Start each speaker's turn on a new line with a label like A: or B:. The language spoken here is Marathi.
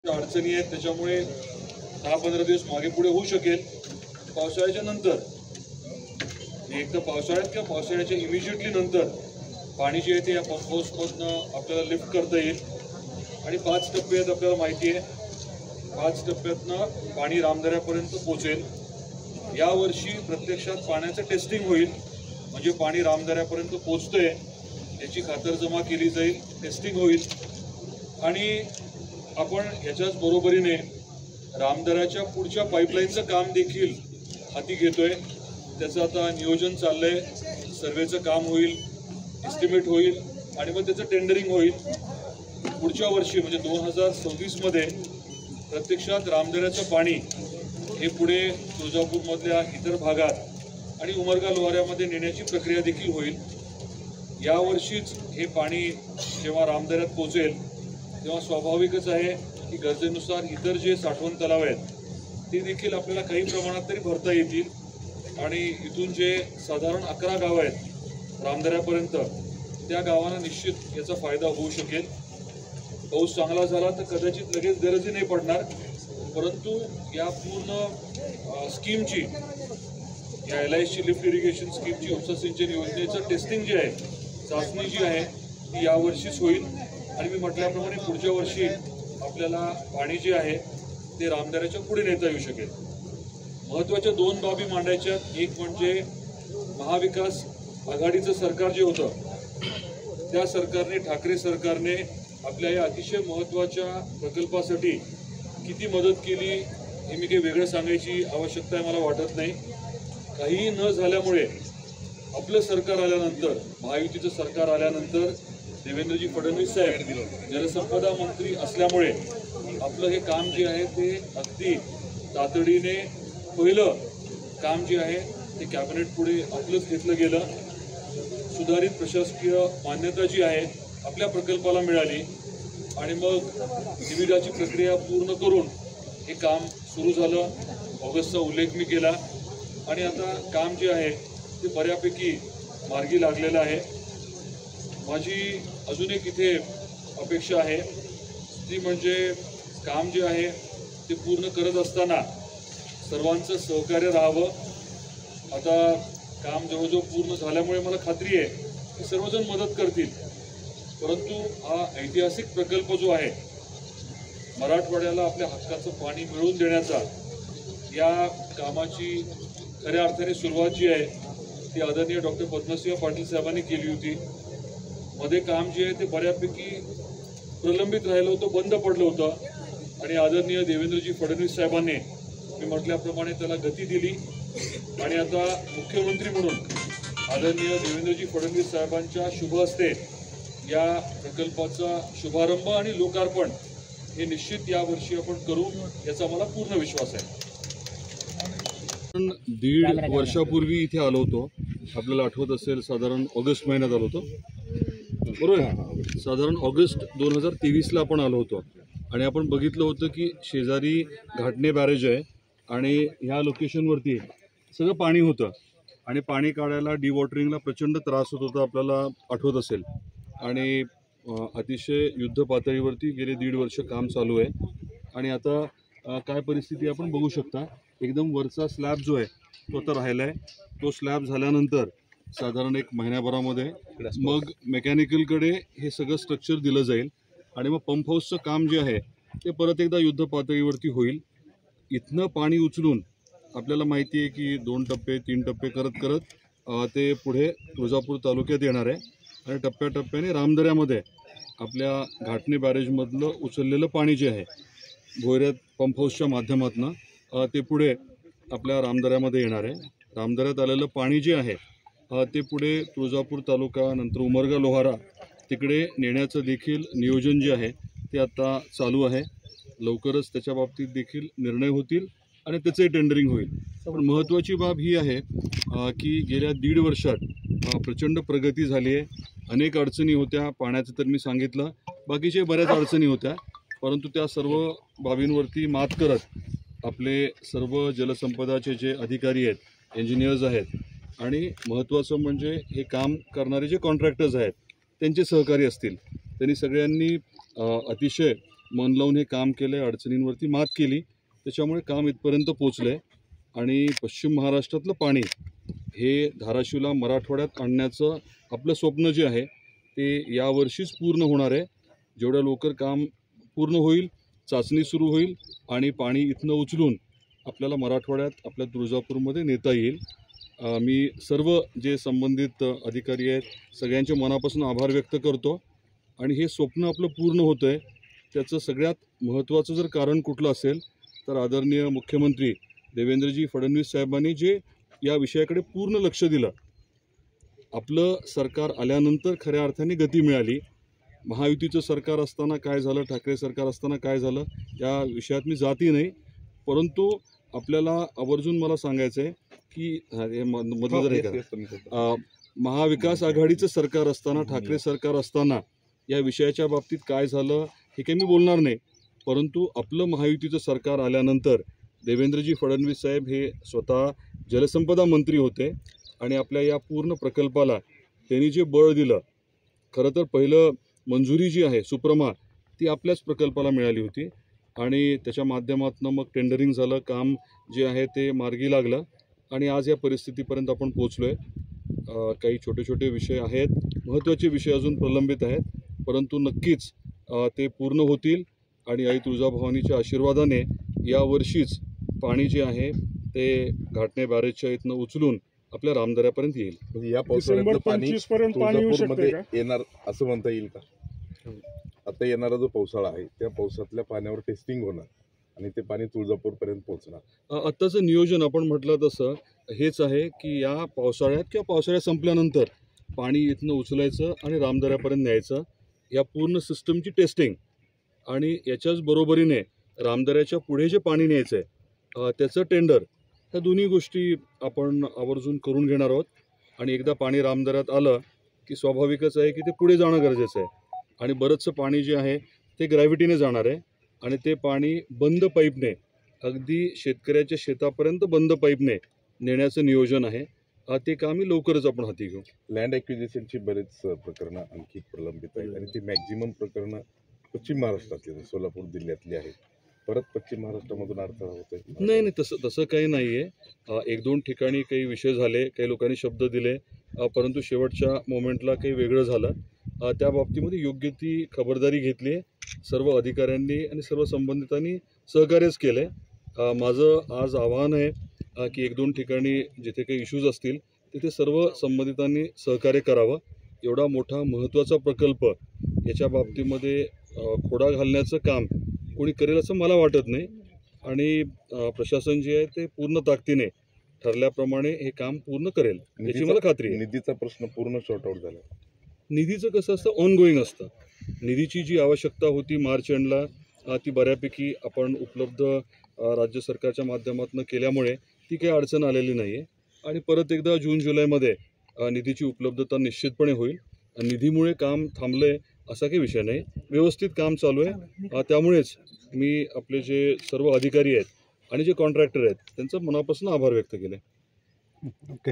A: अडचणी आहेत, त्याच्यामुळे 10-15 दिवस मागे पुढे होऊ शकेल. पावसाळ्याच्या नंतर एक तर पावसाळ्यात किंवा पावसाळ्याच्या इमिजिएटली नंतर पाणी जे आहे ते या पंप हाऊसमधनं आपल्याला लिफ्ट करता येईल. आणि 5 टप्पे आहेत आपल्याला माहिती आहे. 5 टप्प्यातनं पाणी रामदऱ्यापर्यंत पोहोचेल. यावर्षी प्रत्यक्षात पाण्याचं टेस्टिंग होईल, म्हणजे पाणी रामदऱ्यापर्यंत पोहोचतंय याची खातरजमा केली जाईल, टेस्टिंग होईल. आणि आपण याच्याच बरोबरीने रामदऱ्याच्या पुढच्या पाईपलाईनचं काम देखील हाती घेतोय. त्याचं आता नियोजन चाललंय, सर्वेचं काम होईल, एस्टिमेट होईल आणि मग त्याचं टेंडरिंग होईल. पुढच्या वर्षी म्हणजे 2026मध्ये प्रत्यक्षात रामदऱ्याचं पाणी हे पुढे तुळजापूरमधल्या इतर भागात आणि उमरगा लोहाऱ्यामध्ये नेण्याची प्रक्रिया देखील होईल. यावर्षीच हे पाणी जेव्हा रामदऱ्यात पोहोचेल तेव्हा स्वाभाविकच आहे की गरजेनुसार इतर जे साठवण तलाव आहेत ते देखील आपल्याला काही प्रमाणात तरी भरता येतील. आणि इथून जे साधारण 11 गावं आहेत रामदऱ्यापर्यंत, त्या गावांना निश्चित याचा फायदा होऊ शकेल. पाऊस चांगला झाला तर कदाचित लगेच गरजही नाही पडणार, परंतु या पूर्ण स्कीमची, या LISची लिफ्ट इरिगेशन स्कीमची, उपसा सिंचन योजनेचं टेस्टिंग जे आहे, चाचणी जी आहे ती यावर्षीच होईल. आणि मी म्हटल्याप्रमाणे पुढच्या वर्षी आपल्याला पाणी जे आहे ते रामदऱ्याच्या पुढे नेता येऊ शकेल. महत्त्वाच्या 2 बाबी मांडायच्या. एक म्हणजे महाविकास आघाडीचं सरकार जे होतं त्या सरकारने, ठाकरे सरकारने आपल्या या अतिशय महत्त्वाच्या प्रकल्पासाठी किती मदत केली हे मी काही वेगळं सांगायची आवश्यकता आहे मला वाटत नाही. काहीही न झाल्यामुळे आपलं सरकार आल्यानंतर, महायुतीचं सरकार आल्यानंतर देवेंद्रजी फडणवीस साहेब जलसंपदा मंत्री असल्यामुळे आपलं हे काम जे आहे ते अगदी तातडीने पहिलं काम जे आहे ते कॅबिनेट पुढे आपलंच घेतलं गेलं. सुधारित प्रशासकीय मान्यता जी आहे आपल्या प्रकल्पाला मिळाली आणि मग निविदाची प्रक्रिया पूर्ण करून हे काम सुरू झालं. ऑगस्टचा उल्लेख मी केला आणि आता काम जे आहे ते बऱ्यापैकी मार्गी लागलेलं आहे. माझी अजून एक इथे अपेक्षा आहे ती म्हणजे काम जे आहे ते पूर्ण करत असताना सर्वांचं सहकार्य राहावं. आता काम जवळजवळ पूर्ण झाल्यामुळे मला खात्री आहे की सर्वजण मदत करतील, परंतु हा ऐतिहासिक प्रकल्प जो आहे मराठवाड्याला आपल्या हक्काचं पाणी मिळवून देण्याचा, या कामाची खऱ्या अर्थाने सुरुवात जी आहे ती आदरणीय डॉक्टर पद्मसिंह पाटील साहेबांनी केली होती. मध्ये काम जे आहे ते बऱ्यापैकी प्रलंबित राहिलं होतं, बंद पडलं होतं आणि आदरणीय देवेंद्रजी फडणवीस साहेबांनी मी म्हटल्याप्रमाणे त्याला गती दिली. आणि आता मुख्यमंत्री म्हणून आदरणीय देवेंद्रजी फडणवीस साहेबांच्या शुभ हस्ते या प्रकल्पाचा शुभारंभ आणि लोकार्पण हे निश्चित यावर्षी आपण करू याचा मला पूर्ण विश्वास आहे. 1.5 वर्षापूर्वी इथे आलो होतो, आपल्याला आठवत असेल, साधारण ऑगस्ट महिन्यात आलो होतो, बरोबर आहे. साधारण ऑगस्ट 2023ला आपण आलो होतो आणि आपण बघितलं होतं की शेजारी घाटणे बॅरेज आहे आणि ह्या लोकेशनवरती सगळं पाणी होतं आणि पाणी काढायला, डिवॉटरिंगला प्रचंड त्रास होत होता, आपल्याला आठवत असेल. आणि अतिशय युद्ध पातळीवरती गेले 1.5 वर्ष काम चालू आहे. आणि आता काय परिस्थिती आपण बघू शकता. एकदम वरचा स्लॅब जो आहे तो आता राहिला आहे. तो स्लॅब झाल्यानंतर साधारण 1 महिन्याभरामध्ये मग मेकॅनिकलकडे हे सगळं स्ट्रक्चर दिलं जाईल आणि मग पंप हाऊसचं काम जे आहे ते परत एकदा युद्ध पातळीवरती होईल. इथनं पाणी उचलून आपल्याला माहिती आहे की 2 टप्पे 3 टप्पे करत करत ते पुढे तुळजापूर तालुक्यात येणार आहे आणि टप्प्याटप्प्याने रामदऱ्यामध्ये आपल्या घाटणे बॅरेजमधलं उचललेलं पाणी जे आहे भोयऱ्यात पंप हाऊसच्या माध्यमातून ते पुढे आपल्या रामदऱ्यामध्ये येणार आहे. रामदऱ्यात आलेलं पाणी जे आहे ते पुढे तुळजापूर तालुका, नंतर उमरगा लोहारा तिकडे नेण्याचं देखील नियोजन जे आहे ते आता चालू आहे. लवकरच त्याच्या बाबतीत देखील निर्णय होतील आणि त्याचंही टेंडरिंग होईल. पण महत्त्वाची बाब ही आहे की गेल्या 1.5 वर्षात प्रचंड प्रगती झाली आहे. अनेक अडचणी होत्या, पाण्याचं तर मी सांगितलं, बाकीचे बऱ्याच अडचणी होत्या, परंतु त्या सर्व बाबींवरती मात करत आपले सर्व जलसंपदाचे जे अधिकारी आहेत, इंजिनियर्स आहेत आणि महत्त्वाचं म्हणजे हे काम करणारे जे कॉन्ट्रॅक्टर्स आहेत त्यांचे सहकारी असतील, त्यांनी सगळ्यांनी अतिशय मन लावून हे काम केलं, अडचणींवरती मात केली, त्याच्यामुळे काम इथपर्यंत पोचलं आहे. आणि पश्चिम महाराष्ट्रातलं पाणी हे धाराशिवला मराठवाड्यात आणण्याचं आपलं स्वप्न जे आहे ते यावर्षीच पूर्ण होणार आहे. जेवढ्या लवकर काम पूर्ण होईल, चाचणी सुरू होईल आणि पाणी इथनं उचलून आपल्याला मराठवाड्यात आपल्या तुळजापूरमध्ये नेता येईल. मी सर्व जे संबंधित अधिकारी आहेत सगळ्यांचे मनापासून आभार व्यक्त करतो. आणि हे स्वप्न आपलं पूर्ण होतं आहे त्याचं सगळ्यात महत्त्वाचं जर कारण कुठलं असेल तर आदरणीय मुख्यमंत्री देवेंद्रजी फडणवीस साहेबांनी जे या विषयाकडे पूर्ण लक्ष दिलं. आपलं सरकार आल्यानंतर खऱ्या अर्थाने गती मिळाली. महायुतीचं सरकार असताना काय झालं, ठाकरे सरकार असताना काय झालं या विषयात मी जाती नाही, परंतु आपल्याला आवर्जून मला सांगायचं आहे की मधलं जर हे महाविकास आघाडीचं सरकार असताना, ठाकरे सरकार असताना या विषयाच्या बाबतीत काय झालं हे काही मी बोलणार नाही, परंतु आपलं महायुतीचं सरकार आल्यानंतर देवेंद्रजी फडणवीस साहेब हे स्वतः जलसंपदा मंत्री होते आणि आपल्या या पूर्ण प्रकल्पाला त्यांनी जे बळ दिलं, खरं तर पहिलं मंजुरी जी आहे सुप्रमा ती आपल्याच प्रकल्पाला मिळाली होती आणि त्याच्या माध्यमातून मग टेंडरिंग झालं, काम जे आहे ते मार्गी लागलं आणि आज या परिस्थितीपर्यंत आपण पोचलो आहे. काही छोटे छोटे विषय आहेत, महत्त्वाचे विषय अजून प्रलंबित आहेत, परंतु नक्कीच ते पूर्ण होतील आणि आई तुळजाभवानीच्या आशीर्वादाने यावर्षीच पाणी जे आहे ते घाटणे बॅरेजच्या इथनं उचलून आपल्या रामदऱ्यापर्यंत येईल.
B: म्हणजे या पावसाळ्यात पाणी तुळजापूरमध्ये येणार असं म्हणता येईल का? आता येणारा जो पावसाळा आहे त्या पावसातल्या पाण्यावर टेस्टिंग होणार आणि ते पाणी तुळजापूरपर्यंत पोहोचणार.
A: आत्ताचं नियोजन आपण म्हटलं तसं हेच आहे की या पावसाळ्यात किंवा पावसाळ्यात संपल्यानंतर पाणी इथनं उचलायचं आणि रामदऱ्यापर्यंत न्यायचं, या पूर्ण सिस्टमची टेस्टिंग आणि याच्याच बरोबरीने रामदऱ्याच्या पुढे जे पाणी न्यायचं आहे त्याचं टेंडर, ह्या दोन्ही गोष्टी आपण आवर्जून करून घेणार आहोत. आणि एकदा पाणी रामदऱ्यात आलं की स्वाभाविकच आहे की ते पुढे जाणं गरजेचं आहे आणि बरंचसं पाणी जे आहे ते ग्रॅव्हिटीने जाणार आहे आणि ते पाणी बंद पाईपने अगदी शेतकऱ्याच्या शेतापर्यंत बंद पाईपने नेण्याचं नियोजन आहे. ते कामही लवकरच आपण हाती घेऊ.
B: लँड ॲक्विजिशनची बरेच प्रकरणं आणखी प्रलंबित आहेत आणि ती मॅक्झिमम प्रकरणं पश्चिम महाराष्ट्रातली, सोलापूर जिल्ह्यातली आहेत. परत पश्चिम महाराष्ट्रामधून अडथळा होतोय?
A: नाही, तसं काही नाही आहे. एक दोन ठिकाणी काही विषय झाले, काही लोकांनी शब्द दिले, परंतु शेवटच्या मोमेंटला काही वेगळं झालं. त्या बाबतीमध्ये योग्य ती खबरदारी घेतली आहे. सर्व अधिकाऱ्यांनी आणि सर्व संबंधितांनी सहकार्यच केलं आहे. माझं आज आवाहन आहे की एक दोन ठिकाणी जिथे काही इश्यूज असतील तिथे सर्व संबंधितांनी सहकार्य करावं. एवढा मोठा महत्त्वाचा प्रकल्प याच्या बाबतीमध्ये खोडा घालण्याचं काम कोणी करेल असं मला वाटत नाही आणि प्रशासन जे आहे ते पूर्ण ताकदीने ठरल्याप्रमाणे हे काम पूर्ण करेल याची मला खात्री आहे.
B: निधीचा प्रश्न पूर्ण शॉर्ट आउट झाला?
A: निधीचं कसं असतं, ऑनगोईंग असतं. निधीची जी आवश्यकता होती मार्च एंडला ती बऱ्यापैकी आपण उपलब्ध राज्य सरकारच्या माध्यमातून केल्यामुळे ती काही अडचण आलेली नाही आहे आणि परत एकदा जून जुलैमध्ये निधीची उपलब्धता निश्चितपणे होईल. निधीमुळे काम थांबलंय असा काही विषय नाही, व्यवस्थित काम चालू आहे. त्यामुळेच मी आपले जे सर्व अधिकारी आहेत आणि जे कॉन्ट्रॅक्टर आहेत त्यांचं मनापासून आभार व्यक्त केले.
B: ओके.